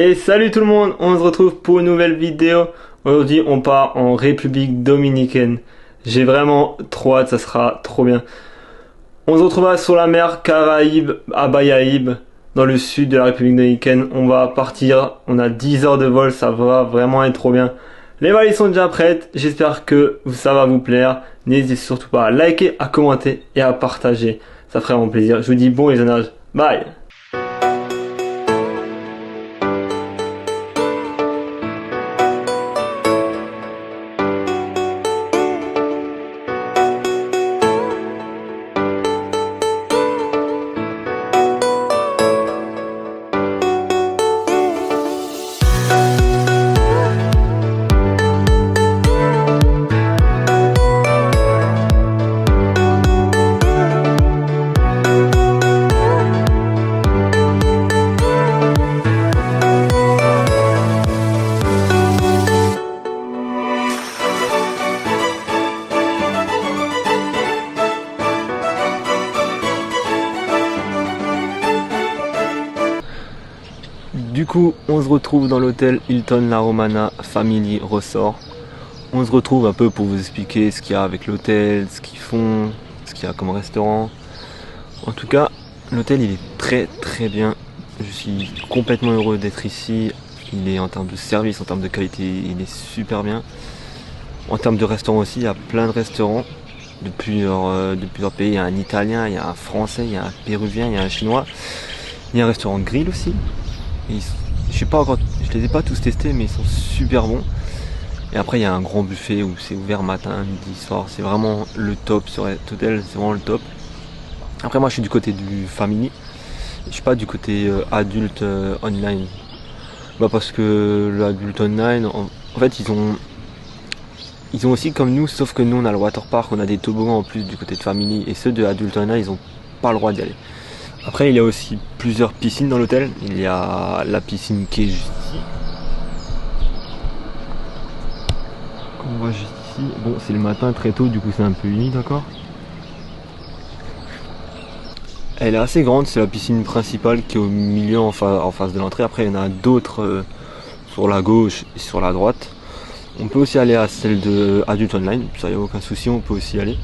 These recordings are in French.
Et salut tout le monde, on se retrouve pour une nouvelle vidéo. Aujourd'hui on part en République Dominicaine. J'ai vraiment trop hâte, ça sera trop bien. On se retrouvera sur la mer Caraïbes à Bayahibe, dans le sud de la République Dominicaine. On va partir, on a 10 heures de vol, ça va vraiment être trop bien. Les valises sont déjà prêtes, j'espère que ça va vous plaire. N'hésitez surtout pas à liker, à commenter et à partager. Ça ferait vraiment plaisir. Je vous dis bon visionnage, bye. Du coup, on se retrouve dans l'hôtel Hilton La Romana Family Resort. On se retrouve un peu pour vous expliquer ce qu'il y a avec l'hôtel, ce qu'ils font, ce qu'il y a comme restaurant. En tout cas, l'hôtel il est très bien. Je suis complètement heureux d'être ici. Il est en termes de service, en termes de qualité, il est super bien. En termes de restaurants aussi, il y a plein de restaurants de plusieurs pays. Il y a un italien, il y a un français, il y a un péruvien, il y a un chinois. Il y a un restaurant grill aussi. Je sais pas encore, je les ai pas tous testés, mais ils sont super bons. Et après il y a un grand buffet où c'est ouvert matin, midi, soir. C'est vraiment le top sur cet hôtel, c'est vraiment le top. Après moi je suis du côté du family. Je suis pas du côté adulte online. Parce que l'adulte online, en fait ils ont aussi comme nous, sauf que nous on a le waterpark, on a des toboggans en plus du côté de family. Et ceux de adulte online ils ont pas le droit d'y aller. Après il y a aussi plusieurs piscines dans l'hôtel. Il y a la piscine qui est juste ici. Comme on voit juste ici. Bon c'est le matin très tôt, du coup c'est un peu humide encore. Elle est assez grande, c'est la piscine principale qui est au milieu en face de l'entrée. Après il y en a d'autres sur la gauche et sur la droite. On peut aussi aller à celle de Adult Online, ça y a aucun souci, on peut aussi y aller.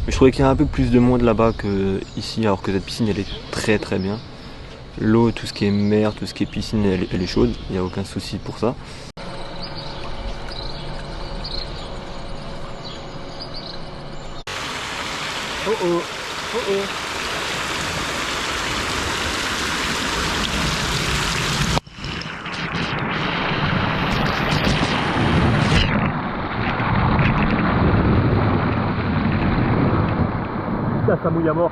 Mais je trouvais qu'il y a un peu plus de monde là-bas que ici, alors que cette piscine elle est très bien. L'eau, tout ce qui est mer, tout ce qui est piscine, elle est chaude, il n'y a aucun souci pour ça. Oh oh, oh oh. Ça mouille à mort.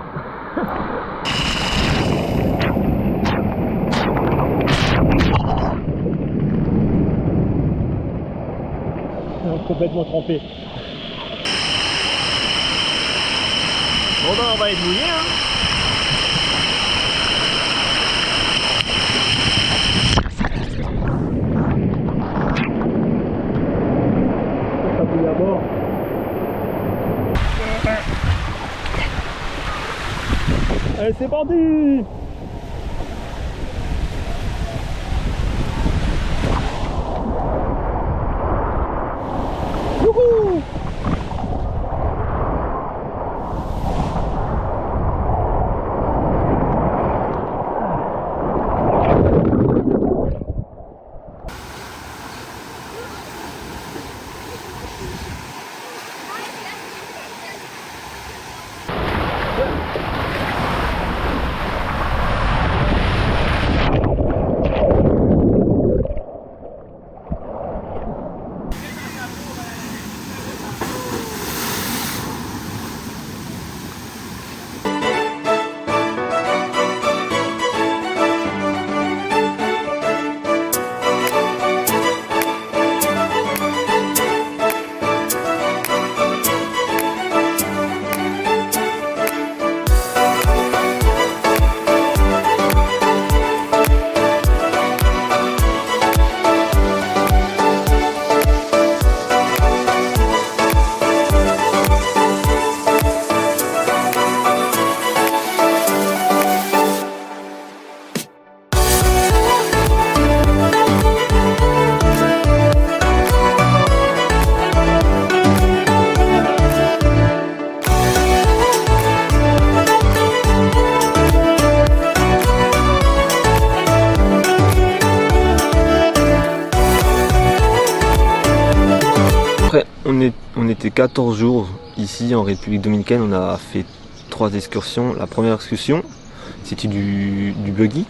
Complètement trempé. Bon ben on va être mouillé hein. Ça mouille à mort. Allez c'est parti. Wouhou. On était 14 jours ici en République Dominicaine, on a fait 3 excursions. La première excursion, c'était du buggy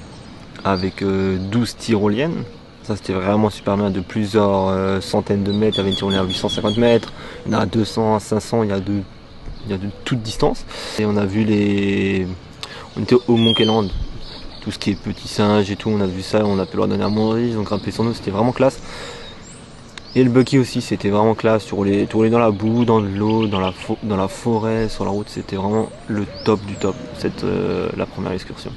avec 12 tyroliennes. Ça c'était vraiment super bien, de plusieurs centaines de mètres. Il y avait une tyrolienne à 850 mètres, il y en a à 200, à 500, il y a de toutes distances. Et on a vu on était au Monkeyland, tout ce qui est petits singes et tout, on a vu ça, on a pu leur donner à manger, ils ont grimpé sur nous, c'était vraiment classe. Et le buggy aussi, c'était vraiment classe, tu roulais dans la boue, dans de l'eau, dans la forêt, sur la route, c'était vraiment le top du top, la première excursion.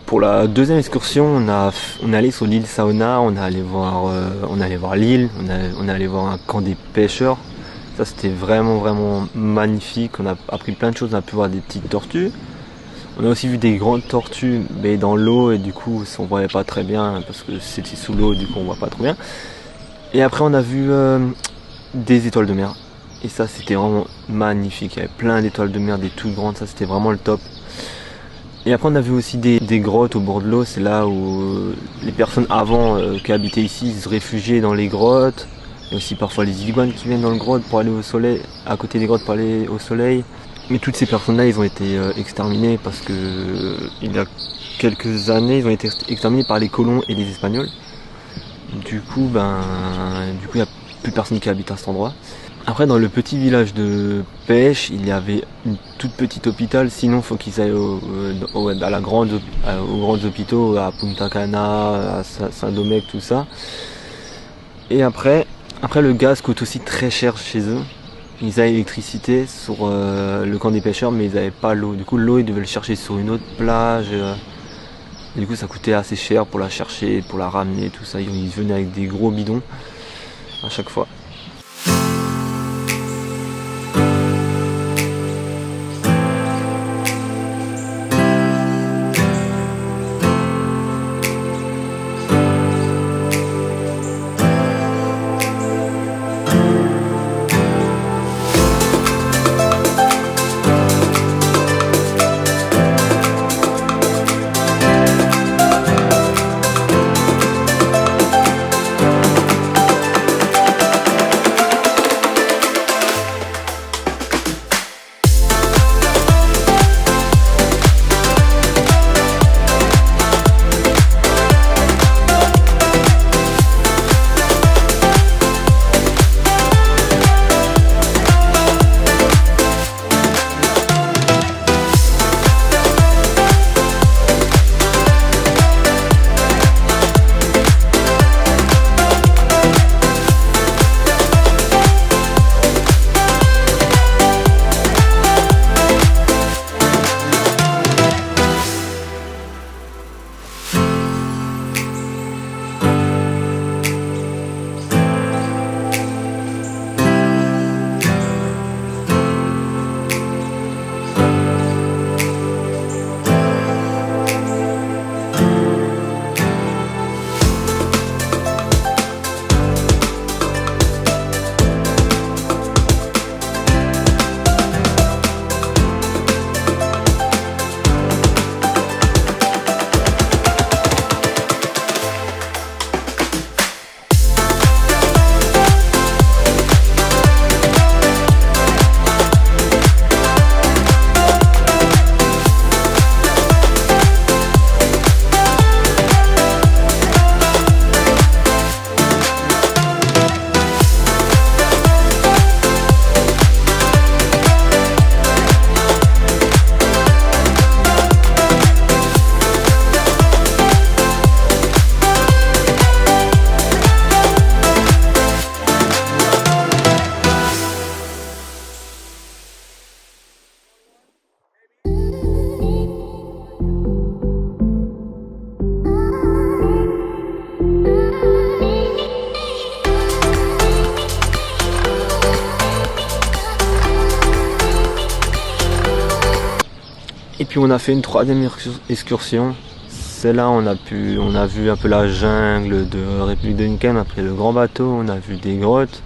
Pour la deuxième excursion, on est allé sur l'île Saona, on est allé voir l'île, on est allé voir un camp des pêcheurs. Ça c'était vraiment magnifique, on a appris plein de choses, on a pu voir des petites tortues. On a aussi vu des grandes tortues mais dans l'eau et du coup on voyait pas très bien parce que c'était sous l'eau, du coup on voit pas trop bien. Et après on a vu des étoiles de mer. Et ça c'était vraiment magnifique, il y avait plein d'étoiles de mer, des toutes grandes, ça c'était vraiment le top. Et après on a vu aussi des grottes au bord de l'eau, c'est là où les personnes avant qui habitaient ici ils se réfugiaient dans les grottes. Il y a aussi parfois les iguanes qui viennent dans le grotte pour aller au soleil, à côté des grottes pour aller au soleil. Mais toutes ces personnes-là ils ont été exterminées parce que il y a quelques années ils ont été exterminés par les colons et les Espagnols. Du coup il n'y a plus personne qui habite à cet endroit. Après dans le petit village de pêche, il y avait une toute petite hôpital, sinon il faut qu'ils aillent aux grands hôpitaux, à Punta Cana, à Saint-Domingue, tout ça. Et après le gaz coûte aussi très cher chez eux. Ils avaient l'électricité sur le camp des pêcheurs mais ils n'avaient pas l'eau. Du coup l'eau ils devaient le chercher sur une autre plage. Et du coup ça coûtait assez cher pour la chercher, pour la ramener, tout ça. Ils venaient avec des gros bidons à chaque fois. puis on a fait une troisième excursion. Celle-là, on a vu un peu la jungle de République Dominicaine après le grand bateau, on a vu des grottes.